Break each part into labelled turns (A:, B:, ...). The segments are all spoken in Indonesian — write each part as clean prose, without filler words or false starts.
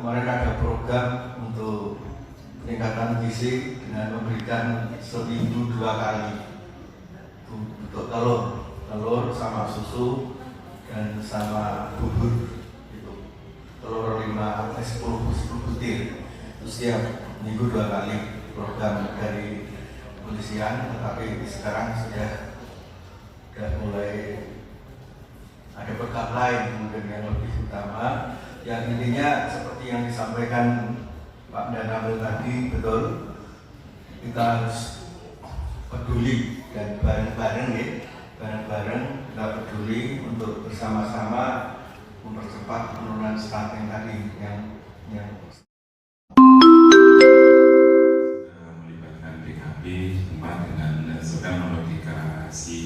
A: kemarin ada program untuk peningkatan gizi dengan memberikan seminggu 2 kali untuk telur sama susu dan sama bubur itu telur 10 butir itu setiap minggu 2 kali program dari kepolisian, tetapi sekarang sudah mulai ada program lain mungkin yang lebih utama, yang intinya seperti yang disampaikan Pak Danamil tadi, betul, kita harus peduli dan bareng-bareng kita peduli untuk bersama-sama mempercepat penurunan stunting tadi yang
B: melibatkan PKB tempat dengan sedang modifikasi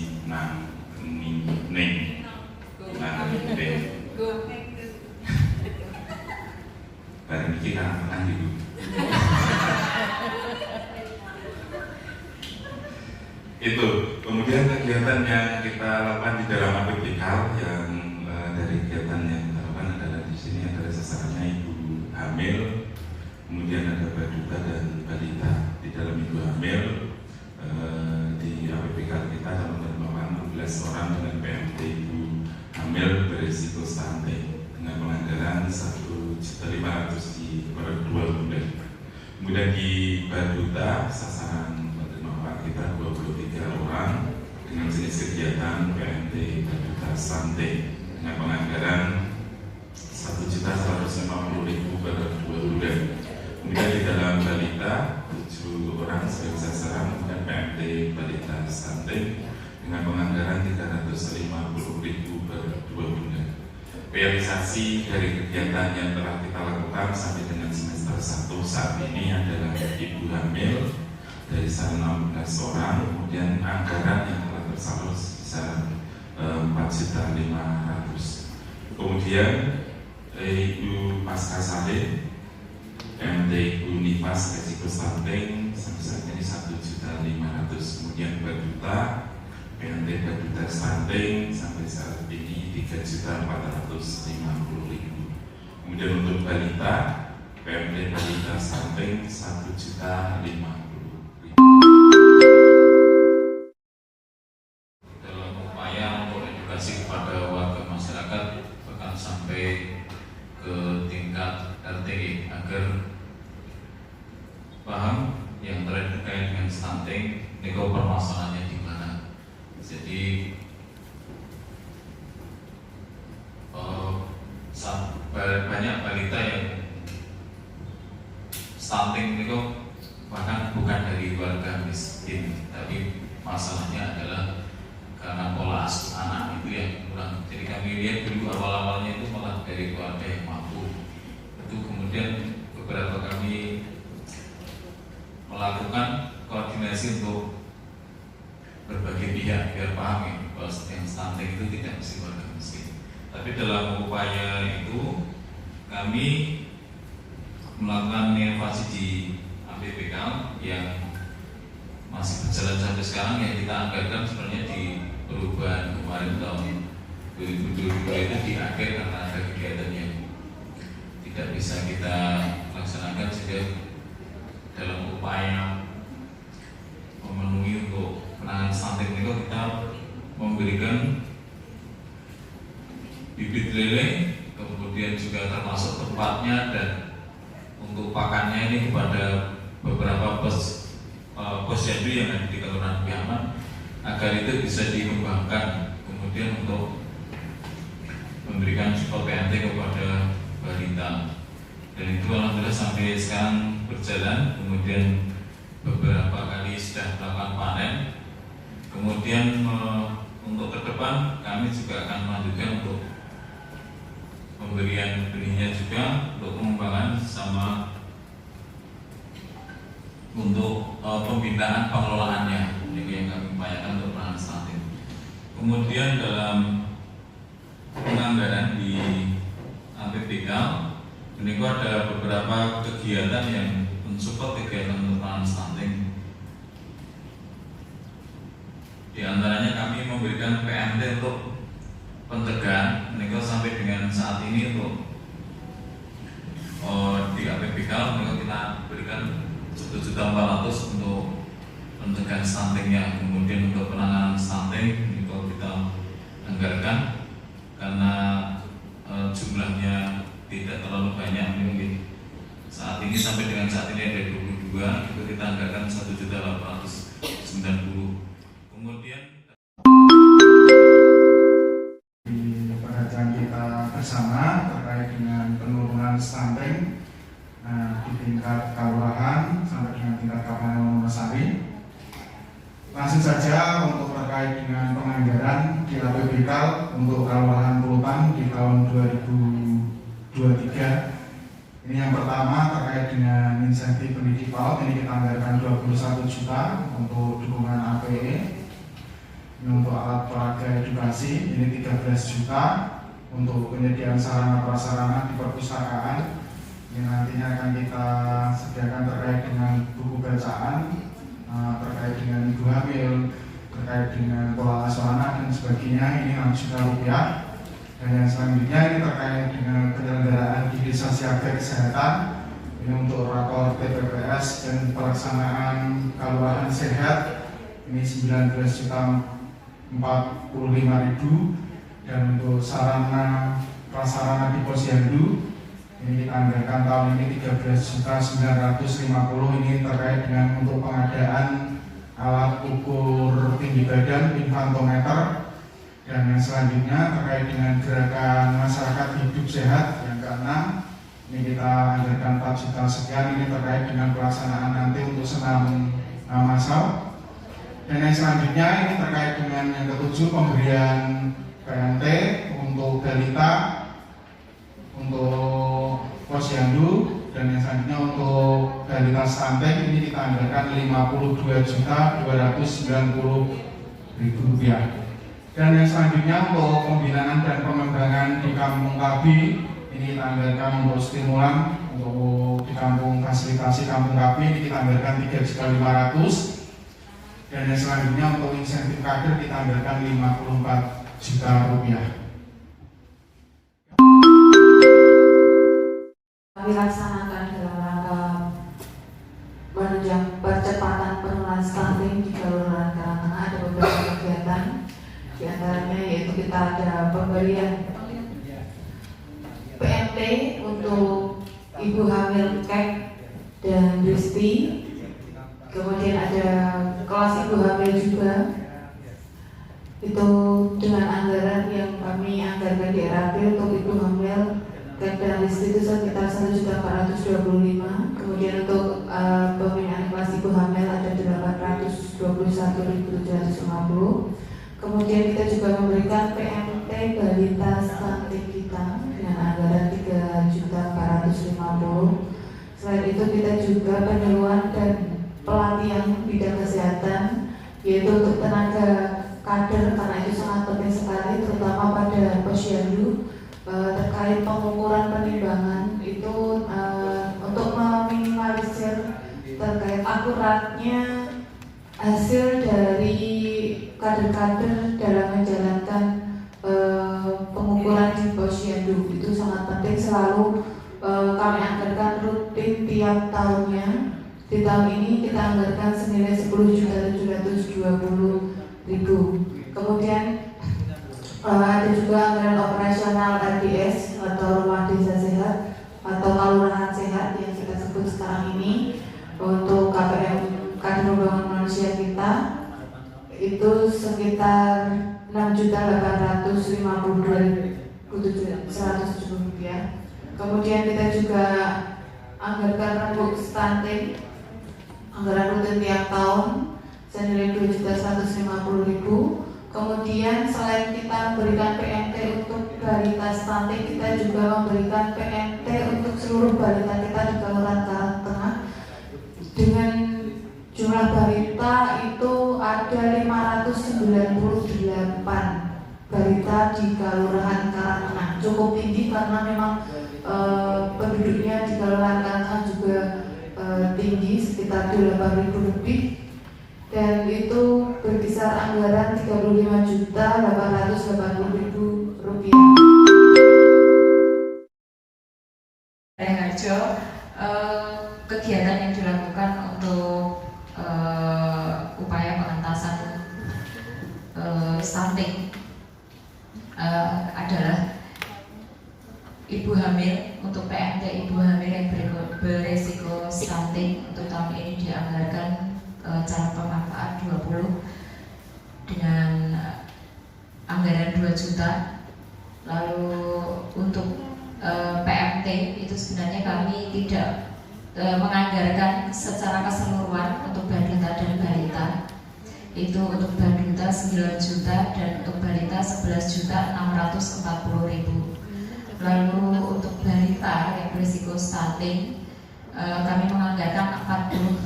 B: barang ini kan dulu. Itu kemudian kegiatan yang kita lakukan di dalam APBK yang dari kegiatan yang kita lakukan adalah di sini adalah sasarannya ibu hamil, kemudian ada baduta dan balita. Di dalam ibu hamil di APBK kita akan menerima 16 orang dengan PMT ibu hamil berisiko stunting dengan penganggaran 1.500.000 per 2 bulan. Kemudian di baduta sasaran penerima kita 23 orang dengan jenis kegiatan PMT baduta stunting dengan penganggaran 1.150.000 per 2 bulan. Kemudian di dalam balita 7 orang sebagai sasaran dengan PMT balita stunting dengan penganggaran 350.000 per 2 bulan. Realisasi dari kegiatan yang telah kita lakukan sampai dengan semester 1 saat ini adalah ibu hamil dari 16 orang, kemudian anggaran yang telah tersalur sebesar 4.500.000. Kemudian ibu pasca salin MT ibu nifas resiko stunting sampai saat ini 1.500.000. Kemudian baduta PMT baduta stunting sampai saat ini 3.450.000. Kemudian untuk balita PMT balita stunting 1.050.000. Dalam upaya untuk edukasi kepada warga masyarakat bahkan sampai ke tingkat RT agar paham yang terkait dengan stunting, nego permasalahannya di mana. Jadi banyak balita yang stunting itu bahkan bukan dari keluarga miskin, tapi masalahnya adalah karena pola asuh anak itu yang kurang. Jadi kami lihat dulu awal-awalnya itu malah dari keluarga yang mampu. Itu kemudian beberapa kami melakukan koordinasi untuk berbagai pihak biar paham ya, bahwa yang stunting itu tidak mesti warga miskin. Tapi dalam upaya itu kami melakukan inovasi di APBK yang masih berjalan sampai sekarang, yang kita anggarkan sebenarnya di perubahan kemarin tahun 2020 itu di akhir karena ada kegiatan yang tidak bisa kita laksanakan, sehingga dalam upaya memenuhi untuk penanganan stunting itu kita memberikan bibit lele, kemudian juga termasuk tempatnya dan untuk pakannya ini kepada beberapa posyandu yang ada di Kelurahan Piaman agar itu bisa dikembangkan, kemudian untuk memberikan support PMT kepada balita. Dan itu alhamdulillah sampai sekarang berjalan, kemudian beberapa kali sudah melakukan panen. Kemudian untuk ke depan kami juga akan melanjutkan untuk pemberian benihnya juga untuk pengembangan sama untuk pembinaan pengelolaannya, ini yang kami upayakan untuk penanganan stunting. Kemudian dalam penganggaran di APBK ini ada beberapa kegiatan yang mensupport kegiatan untuk penanganan stunting. Di antaranya kami memberikan PMT untuk pencegahan, ini sampai dengan saat ini untuk
C: di APBK mereka kita berikan 1.400.000 untuk mencegah stuntingnya. Kemudian untuk penanganan stunting itu kita anggarkan karena jumlahnya tidak terlalu banyak, mungkin saat ini sampai dengan saat ini ada 22, itu kita anggarkan 1.890.000. Kemudian
D: perhatian kita bersama terkait dengan penurunan stunting di tingkat kelurahan sampai dengan tingkat Kabupaten Wonosari. Langsung saja untuk terkait dengan penganggaran di APBK untuk Kelurahan Pulutan di tahun 2023. Ini yang pertama terkait dengan insentif pendidik PAUD, ini kita anggarkan 21 juta untuk dukungan APE. Ini untuk alat peraga edukasi, ini 13 juta untuk penyediaan sarana prasarana di perpustakaan. Ini nantinya akan kita sediakan terkait dengan buku bacaan, terkait dengan ibu hamil, terkait dengan pola asuh anak dan sebagainya, ini 6 juta rupiah. Dan yang selanjutnya ini terkait dengan penyelenggaraan di desa siaga kesehatan, ini untuk rakor TPPS dan pelaksanaan kelurahan sehat, ini 19.045.000. Dan untuk sarana prasarana di Posyandu ini kita anggarkan tahun ini 13.950.000. Ini terkait dengan untuk pengadaan alat ukur tinggi badan infantometer. Dan yang selanjutnya terkait dengan gerakan masyarakat hidup sehat yang keenam, ini kita anggarkan 4 juta sekian. Ini terkait dengan pelaksanaan nanti untuk senam masal. Dan yang selanjutnya ini terkait dengan yang ketujuh, pemberian PNT untuk balita, untuk Posyandu, dan yang selanjutnya untuk balita stunting ini kita anggarkan Rp52.290.000. Dan yang selanjutnya untuk pembinaan dan pengembangan di Kampung Kabi, ini kita anggarkan untuk stimulan untuk di kampung fasilitasi Kampung Kabi, ini kita anggarkan 3.500.000. Dan yang selanjutnya untuk insentif kader kita anggarkan 54 juta rupiah.
E: Kami laksanakan dalam rangka menunjang percepatan penurunan stunting di Kelurahan Karangtengah. Ada beberapa kegiatan, di antaranya yaitu kita ada pemberian PMT untuk ibu hamil kek dan Bristi. Kemudian ada kelas ibu hamil juga, itu dengan anggaran yang kami anggarkan di RAP untuk ibu hamil kek dan Bristi itu sekitar 1.425.000. Kemudian untuk pembinaan kelas ibu hamil ada 821.750. Kemudian kita juga memberikan PMT balita stunting kita dengan anggaran 3.450.000. Selain itu kita juga penyuluhan dan pelatihan bidang kesehatan, yaitu untuk tenaga kader, karena itu sangat penting sekali, terutama pada Posyandu, terkait pengukuran penimbangan itu untuk meminimalisir terkait akuratnya hasil dari kader-kader dalam menjalankan pengukuran di Posyandu. Itu sangat penting, selalu kami anggarkan rutin tiap tahunnya. Di tahun ini kita anggarkan senilai 10.720.000. Kemudian ada juga anggaran operasional RDS atau Rumah Desa Sehat atau Kelurahan Sehat yang kita sebut sekarang ini untuk KPM Kader Pembangunan Manusia kita itu sekitar Rp6.852.170. Kemudian kita juga anggarkan rembuk stunting, anggaran rutin tiap tahun senilai Rp2.150.000. Kemudian selain kita memberikan PMT untuk balita stunting, kita juga memberikan PMT untuk seluruh balita kita di Kelurahan Karangtengah. Dengan jumlah balita itu ada 598 balita di Kelurahan Karangtengah. Cukup tinggi karena memang penduduknya di Kelurahan Karangtengah juga tinggi, sekitar 8.000 lebih, dan itu berkisar anggaran Rp35.880.000.
F: Harjo, kegiatan yang dilakukan untuk upaya pengentasan stunting adalah ibu hamil. Untuk PMT ibu hamil yang beresiko stunting untuk tahun ini dianggarkan calon pemanfaat 20 dengan anggaran 2 juta. Lalu untuk PMT itu sebenarnya kami tidak menganggarkan secara keseluruhan untuk balita dan balita. Itu untuk balita 9 juta dan untuk balita 11.640.000. Lalu untuk balita yang berisiko stunting kami menganggarkan 41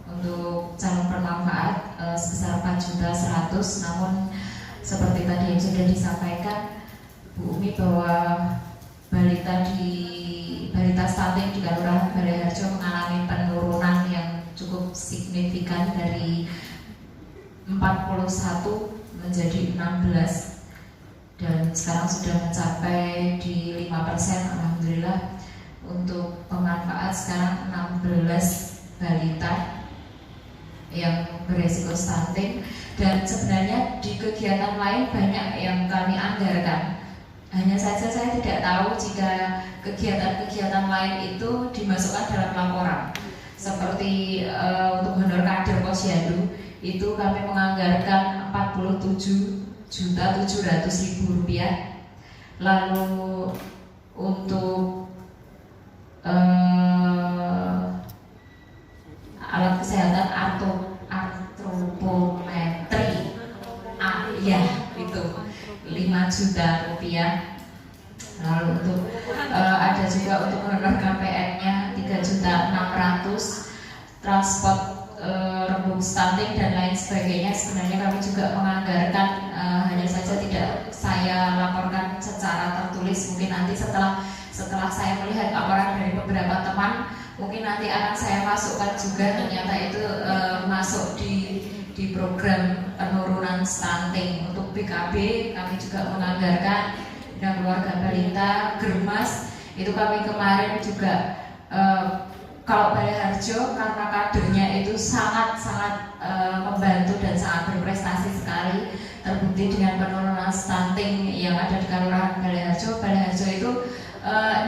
F: untuk calon bermanfaat sebesar 4.100.000. Namun seperti tadi yang sudah disampaikan Bu Umi bahwa balita stunting di Kelurahan Balaiharjo mengalami penurunan yang cukup signifikan dari 41 menjadi 16 dan sekarang sudah mencapai di 5%. Alhamdulillah untuk pemanfaat sekarang 16 balita yang beresiko stunting. Dan sebenarnya di kegiatan lain banyak yang kami anggarkan. Hanya saja saya tidak tahu jika kegiatan-kegiatan lain itu dimasukkan dalam laporan. Seperti untuk honor kader posyandu itu kami menganggarkan 47.700.000 rupiah. Lalu untuk alat kesehatan artropometri ya itu 5 juta rupiah. Lalu untuk ada juga untuk honor KPN-nya 3.600.000, transport rembuk stunting dan lain sebagainya. Sebenarnya kami juga menganggarkan, hanya saja tidak saya laporkan secara tertulis. Mungkin nanti setelah saya melihat laporan dari beberapa teman, mungkin nanti akan saya masukkan juga. Ternyata itu masuk di program penurunan stunting. Untuk BKB kami juga menganggarkan dan keluarga balita Germas itu kami kemarin juga kalau Balaiharjo karena kadernya itu sangat membantu dan sangat berprestasi sekali, terbukti dengan penurunan stunting yang ada di Kelurahan Balaiharjo. Balaiharjo itu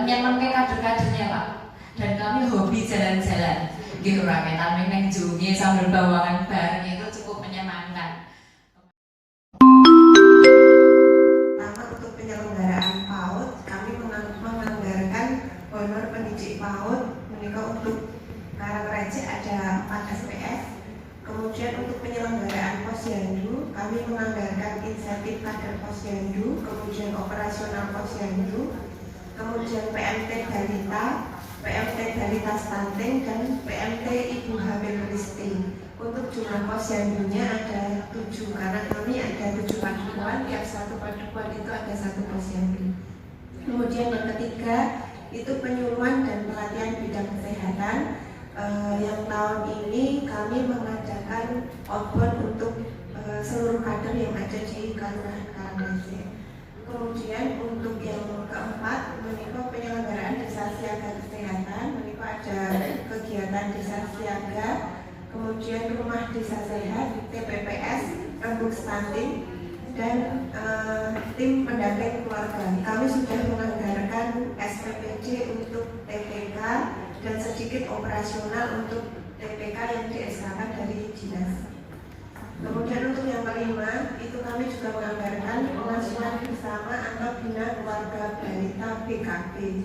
F: nyenengke kader-kadernya Pak, dan kami hobi jalan-jalan gitu, rametan neng jungi sambil bawangan bareng, itu cukup menyenangkan.
G: Untuk penyelenggaraan PAUD kami menganggarkan honor pendidik PAUD menikah untuk Karangreje ada 4 SPS. Kemudian untuk penyelenggaraan posyandu kami menganggarkan insentif kader posyandu, kemudian operasional posyandu, kemudian PMT balita, PMT balita stunting, dan PMT ibu hamil risting. Untuk jumlah posyandunya ada 7 karena kami ada 7 paduan, tiap satu paduan itu ada 1 posyandu. Kemudian yang ketiga itu penyuluhan dan pelatihan bidang kesehatan. Yang tahun ini kami mengadakan outbound untuk seluruh kader yang ada di Kelurahan Karangreje. Kemudian untuk yang keempat menikah penyelenggaraan desa siaga kesehatan. Menikah ada kegiatan desa siaga, kemudian rumah desa sehat, TPPS, rembuk stunting, dan tim pendamping keluarga. Kami sudah menganggarkan SPPD untuk TPK dan sedikit operasional untuk TPK yang di-SK-kan dari dinas. Kemudian untuk yang kelima itu kami juga menganggarkan pengasuhan bersama atau bina keluarga balita BKB.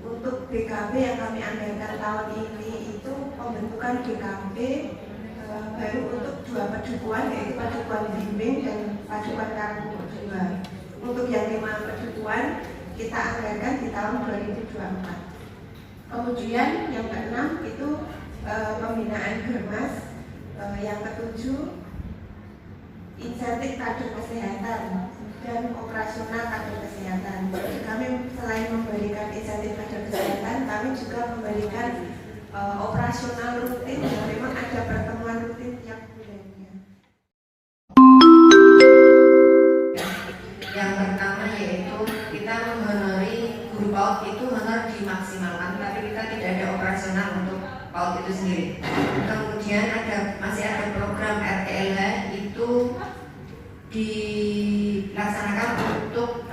G: Untuk BKB yang kami anggarkan tahun ini itu pembentukan BKB baru untuk 2 padukuan, yaitu padukuan bimbing dan padukuan Karangreje 2. Untuk yang 5 padukuan kita anggarkan di tahun 2024. Kemudian yang keenam itu pembinaan Germas, yang ketujuh insentif kader kesehatan dan operasional kader kesehatan. Jadi kami selain memberikan insentif kader kesehatan, kami juga memberikan operasional rutin yang memang ada pertemuan rutin tiap bulannya.
H: Yang pertama yaitu kita menghonori guru PAUD itu honor dimaksimalkan, tapi kita tidak ada operasional untuk
G: PAUD itu sendiri. Kemudian masih ada program RTLH itu dilaksanakan untuk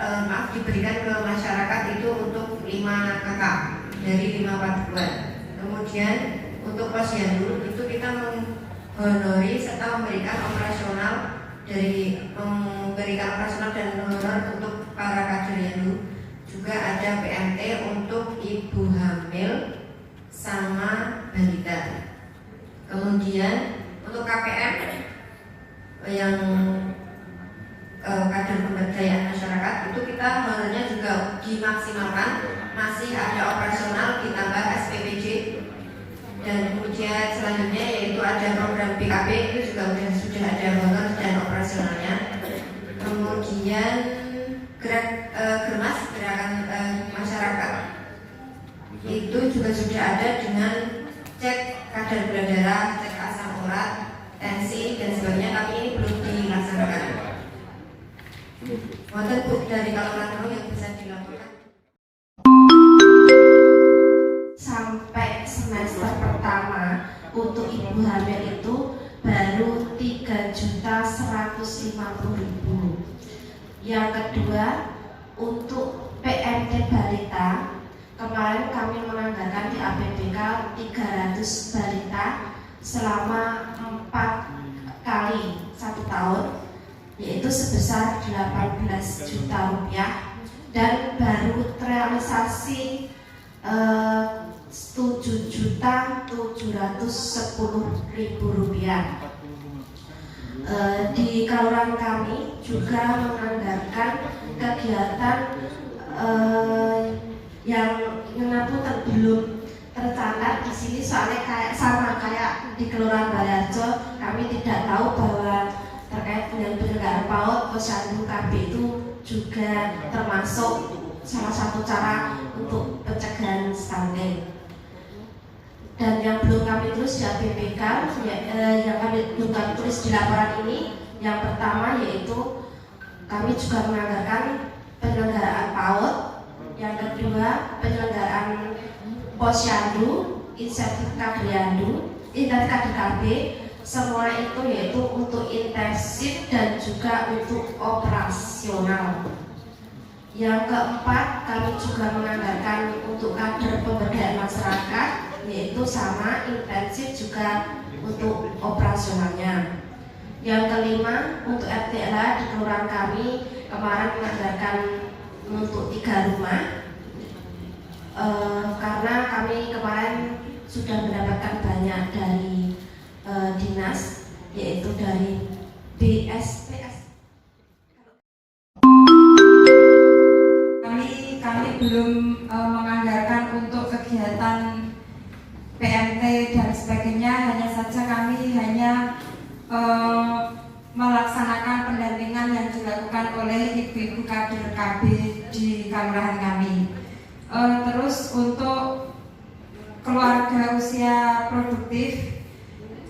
G: diberikan ke masyarakat itu untuk 5 kakak dari 5 paduan. Kemudian untuk posyandu itu kita menghonori serta memberikan operasional dan honor untuk para kader yandu. Juga ada PMT untuk ibu hamil sama balita. Kemudian untuk KPM yang kader pemberdayaan masyarakat itu kita honornya juga dimaksimalkan, masih ada operasional ditambah SPPJ. Dan kemudian selanjutnya yaitu ada program BKP, itu juga sudah ada honor dan operasionalnya. Kemudian Germas, gerakan masyarakat, itu juga sudah ada dengan cek kadar gula darah, cek asam urat, tensi dan sebagainya, tapi ini belum dilaksanakan. Wonten Bu dari Kalimantan yang bisa dilakukan.
H: Sampai semester pertama untuk ibu hamil itu baru 3.150.000. Yang kedua untuk PMT balita kemarin kami menganggarkan di APBK 300 balita selama 4 kali 1 tahun, yaitu sebesar 18 juta rupiah, dan baru terrealisasi 7.710.000 rupiah. Di kelurahan kami juga menganggarkan kegiatan yang ngapunten belum tercatat di sini, soalnya sama kayak di Kelurahan Balajo, kami tidak tahu bahwa terkait dengan penyelenggaraan PAUD, posyandu KB itu juga termasuk salah satu cara untuk pencegahan stunting. Dan yang belum kami tulis di APBK, yang belum kami tulis di laporan ini, yang pertama yaitu kami juga menganggarkan penyelenggaraan PAUD, yang kedua penyelenggaraan posyandu, insentif kader yandu, insentif kader KB, semua itu yaitu untuk intensif dan juga untuk operasional. Yang keempat, kami juga menganggarkan untuk kader pemberdayaan masyarakat, yaitu sama intensif juga untuk operasionalnya. Yang kelima, untuk RTLH di kelurahan kami kemarin menganggarkan untuk 3 rumah, karena kami kemarin sudah mendapatkan banyak dari dinas, yaitu dari BSPS.
I: Kami belum menganggarkan untuk kegiatan PMT dan sebagainya, hanya saja kami hanya melaksanakan pendampingan yang dilakukan oleh ibu-ibu kader KB di kelurahan kami. Terus untuk keluarga usia produktif,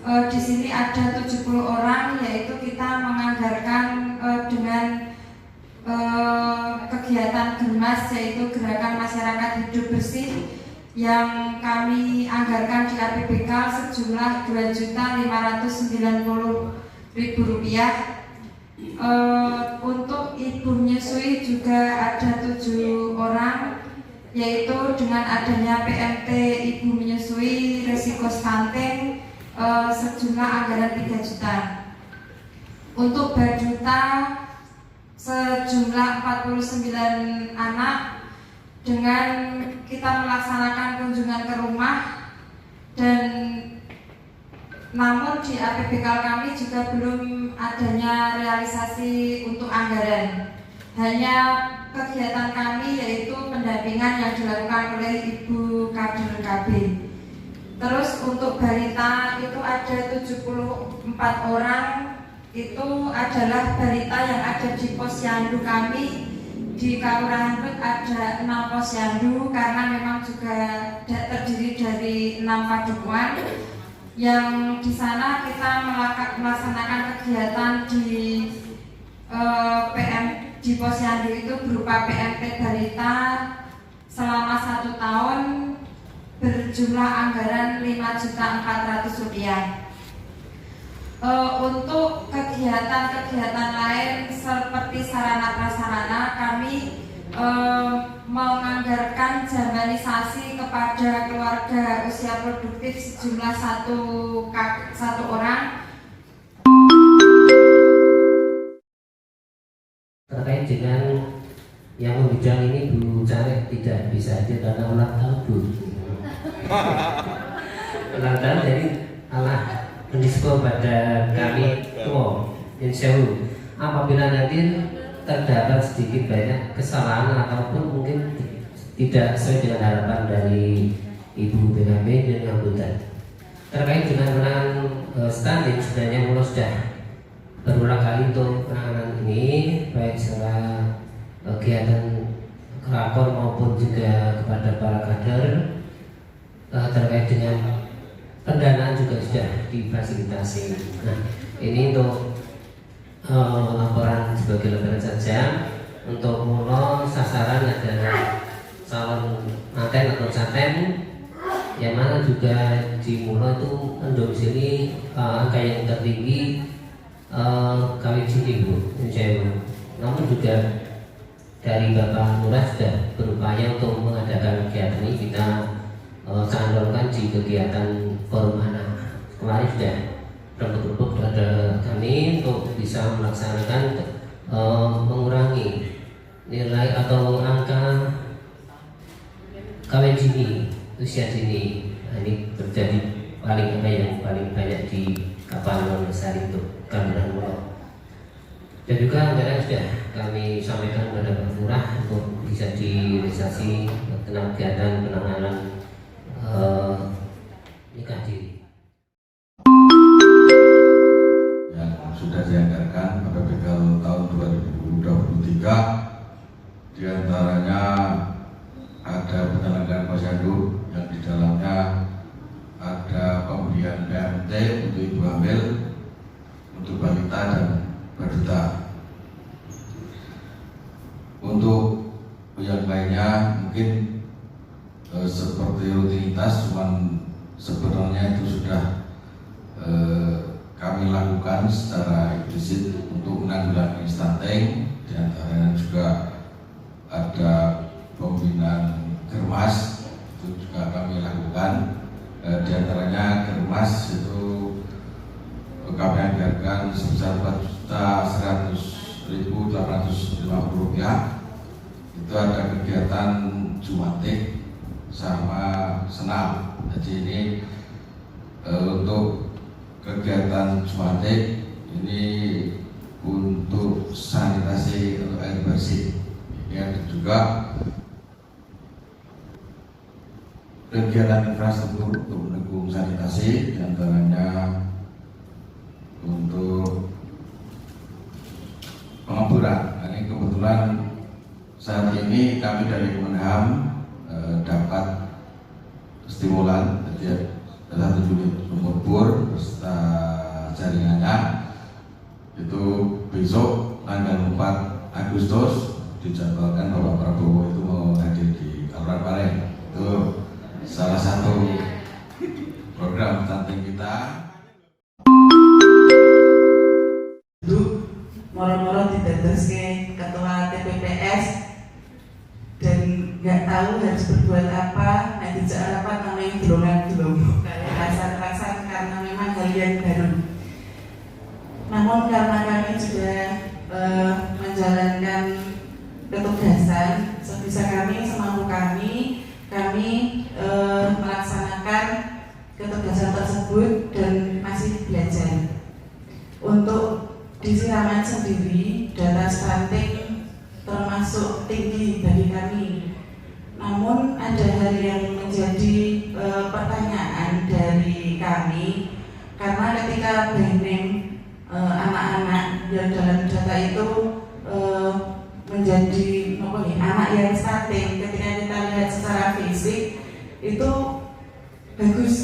I: di sini ada 70 orang, yaitu kita menganggarkan dengan kegiatan Germas, yaitu Gerakan Masyarakat Hidup Bersih, yang kami anggarkan di APBK sejumlah 2.590.000 rupiah. Untuk ibu menyusui juga ada 7 orang, yaitu dengan adanya PMT ibu menyusui resiko stunting sejumlah anggaran 3 juta. Untuk baduta sejumlah 49 anak, dengan kita melaksanakan kunjungan ke rumah, dan namun di APBK kami juga belum adanya realisasi untuk anggaran. Hanya kegiatan kami yaitu pendampingan yang dilakukan oleh ibu kader KB. Terus untuk balita itu ada 74 orang, itu adalah balita yang ada di posyandu kami. Di Kelurahan Rut ada 6 posyandu, karena memang juga terdiri dari 6 padukuan. Yang di sana kita melaksanakan kegiatan di di posyandu itu berupa PMT balita selama 1 tahun, berjumlah anggaran Rp5.400.000. Untuk kegiatan-kegiatan lain seperti sarana prasarana, kami menganggarkan jamanisasi kepada keluarga usia produktif sejumlah satu orang.
J: Terkait dengan yang membidang ini, Bu Caleg tidak bisa hadir karena ulang tahun, Bu. Ulang tahun jadi Allah mendispo pada kami tua. Insya Allah apabila nanti terdapat sedikit banyak kesalahan ataupun mungkin tidak sesuai dengan harapan dari Ibu BKP dan anggota terkait dengan penanganan stunting, sebenarnya mulai sudah berulang kali untuk penanganan ini, baik secara kegiatan kelakor maupun juga kepada para kader. Terkait dengan pendanaan juga sudah difasilitasi. Nah, ini untuk laporan sebagai lembaran saja. Untuk mula sasaran adalah calon manten atau caten, yang mana juga di mula itu mendomisili angka yang tertinggi KWJI, Bu, insya Allah. Namun juga dari Bapak Lurah sudah berupaya untuk mengadakan kegiatan ini, kita canggulkan di kegiatan forum anak. Kemarin sudah berbentuk kepada kami untuk bisa melaksanakan mengurangi nilai atau angka kawin dini, usia dini. Nah, ini terjadi paling banyak di Kapanewon besar itu Kabupaten Mulo. Dan juga anggaran sudah kami sampaikan kepada Pak Lurah untuk bisa direalisasi tentang kegiatan penanganan nikah diri.
A: Yang sudah dianggarkan APBK tahun 2023, diantaranya ada penyelenggaraan posyandu yang di dalamnya ada pemberian PMT untuk ibu hamil, untuk balita dan balita. Untuk yang lainnya mungkin seperti rutinitas, cuman sebenarnya itu sudah kami lakukan secara implisit untuk menanggulangi stunting. Di antaranya juga ada pembinaan germas, itu juga kami lakukan. Di antaranya germas itu kami anggarkan sebesar Rp4.100.850. Itu ada kegiatan jumatik sama senam. Jadi ini untuk kegiatan jumatik ini untuk sanitasi atau air bersih. Ini ada juga kegiatan infrastruktur untuk mendukung sanitasi, diantaranya untuk pengemburan. Ini kebetulan saat ini kami dari Kemenham dapat stimulan, jadi ada 1 unit sumur bor beserta jaringannya. Itu besok tanggal 4 Agustus dijadwalkan Bapak Prabowo itu mau hadir di Kabupaten Paleng. Itu salah satu program stunting kita.
K: Itu moro-moro didadoske ketua TPPS dan nggak tahu harus berbuat apa. Nah, dijak rapat namanya gelongan-gelong kayak pasar-pasar karena memang hal yang baru. Namun karena kami sudah menjalankan petugasan sebisa kami, semampu kami melaksanakan ketugasan tersebut dan masih belajar. Untuk di Siraman sendiri data stunting termasuk tinggi bagi kami. Namun ada hal yang menjadi pertanyaan dari kami, karena ketika branding anak-anak yang dalam data itu menjadi anak yang stunting, ketika kita lihat secara fisik itu bagus,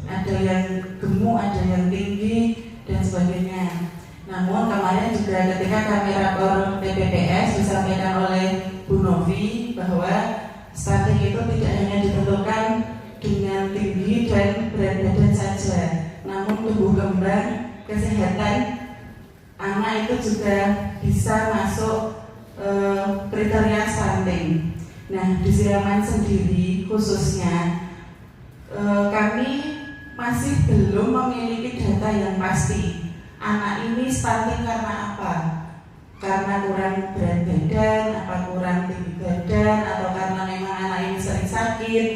K: ada yang gemuk, ada yang tinggi dan sebagainya. Namun kemarin juga ketika kami rapor TPPS disampaikan oleh Bu Novi bahwa stunting itu tidak hanya ditentukan dengan dan berat badan saja, namun tumbuh kembang, kesehatan anak itu juga bisa masuk kriteria stunting. Nah, di Siraman sendiri khususnya kami masih belum memiliki data yang pasti. Anak ini stunting karena apa? Karena kurang berat badan, apa kurang tinggi badan, atau karena memang anak ini sering sakit,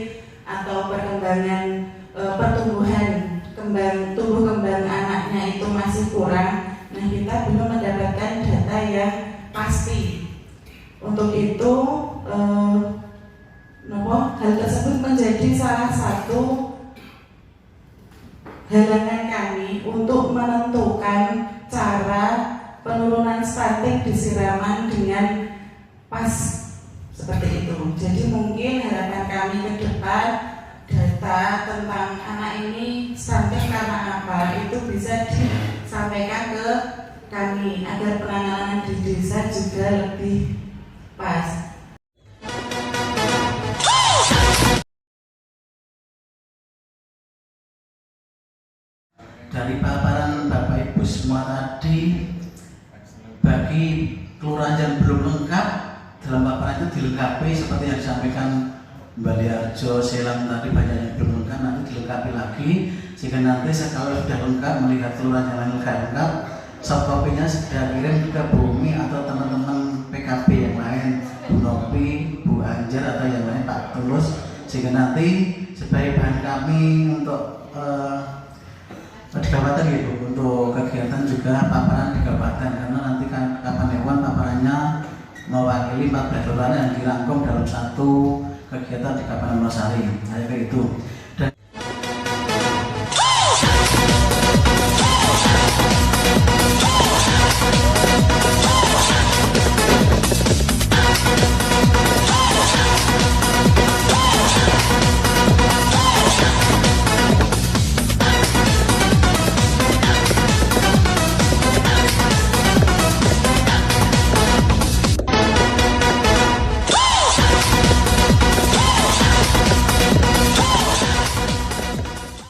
K: atau perkembangan pertumbuhan tumbuh kembang anaknya itu masih kurang. Nah, kita belum mendapatkan data yang pasti. Untuk itu hal tersebut menjadi salah satu halangan kami untuk menentukan cara penurunan stunting di Siraman dengan pas seperti itu. Jadi mungkin harapan kami ke depan data tentang anak ini stunting karena apa itu bisa disampaikan ke kami agar penanganan di desa juga lebih pas.
L: Dari paparan Bapak Ibu semua tadi, bagi kelurahan yang belum lengkap, dalam paparan itu dilengkapi seperti yang disampaikan Mbak Liarjo, Selang tadi, banyak yang belum lengkap, nanti dilengkapi lagi sehingga nanti kalau sudah lengkap melihat kelurahan yang lain lengkap, soft copy-nya segera kirim ke Bumi atau teman-teman PKB yang lain, Bu Nopi, Bu Anjar atau yang lain, Pak Tulus, sehingga nanti sebagai bahan kami untuk di kabupaten gitu, untuk kegiatan juga paparan di kabupaten, karena nanti kan kapan hewan paparannya mewakili 14 kelurahan yang dirangkum dalam satu kegiatan di Kabupaten Wonosari. Kayak itu.